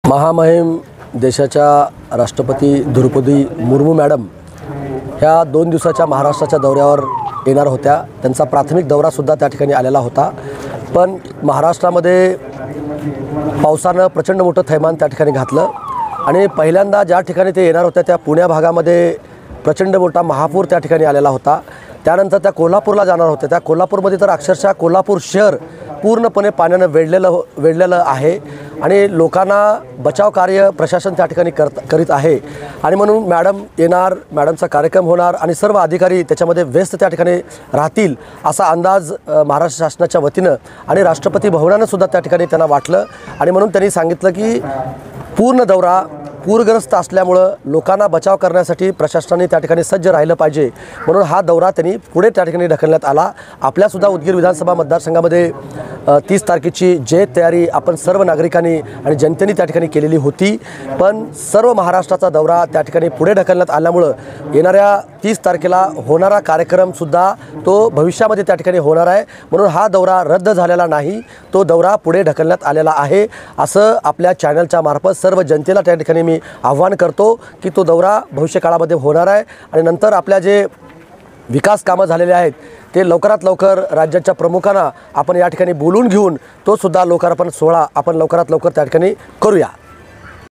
महामहिम देशाच्या राष्ट्रपती द्रौपदी मुर्मू मॅडम ह्या 2 दिवसाच्या महाराष्ट्राच्या दौऱ्यावर येणार होत्या। त्यांचा प्राथमिक दौरासुद्धा त्या ठिकाणी आलेला होता। पण महाराष्ट्रामध्ये पावसानं प्रचंड मोठं थैमान त्या ठिकाणी घातलं आणि पहिल्यांदा ज्या ठिकाणी ते येणार होत्या त्या पुणे भागामध्ये प्रचंड मोठा महापूर त्या ठिकाणी आलेला होता। त्यानंतर त्या कोल्हापूरला जाणार होत्या। त्या कोल्हापूरमध्ये तर अक्षरशः कोल्हापूर शहर पूर्णपणे पाण्यानं वेढलेलं आहे आणि लोकांना बचाव कार्य प्रशासन त्या ठिकाणी करीत आहे आणि म्हणून मॅडम येणार, मॅडमचा कार्यक्रम होणार आणि सर्व अधिकारी त्याच्यामध्ये व्यस्त त्या ठिकाणी राहतील असा अंदाज महाराष्ट्र शासनाच्या वतीनं आणि राष्ट्रपती भवनानं सुद्धा त्या ठिकाणी त्यांना वाटलं आणि म्हणून त्यांनी सांगितलं की पूर्ण दौरा पूरग्रस्त असल्यामुळं लोकांना बचाव करण्यासाठी प्रशासनाने त्या ठिकाणी सज्ज राहिलं पाहिजे म्हणून हा दौरा त्यांनी पुढे त्या ठिकाणी ढकलण्यात आला। आपल्यासुद्धा उदगीर विधानसभा मतदारसंघामध्ये 30 तारखेची जे तयारी आपण सर्व नागरिकांनी आणि जनतेने त्या ठिकाणी केलेली होती, पण सर्व महाराष्ट्राचा दौरा त्या ठिकाणी पुढे ढकलण्यात आल्यामुळं येणाऱ्या 30 तारखेला होणारा कार्यक्रमसुद्धा तो भविष्यामध्ये त्या ठिकाणी होणार आहे म्हणून हा दौरा रद्द झालेला नाही, तो दौरा पुढे ढकलण्यात आलेला आहे असं आपल्या चॅनलच्या मार्फत सर्व जनतेला त्या ठिकाणी मी आव्हान करतो की तो दौरा भविष्य काळामध्ये होणार आहे आणि नंतर आपल्या जे विकास कामं झालेले आहेत ते लवकरात लवकर राज्याच्या प्रमुखांना आपण या ठिकाणी बोलून घेऊन तो सुद्धा लोकार्पण सोहळा आपण लवकरात लवकर त्या ठिकाणी करूया।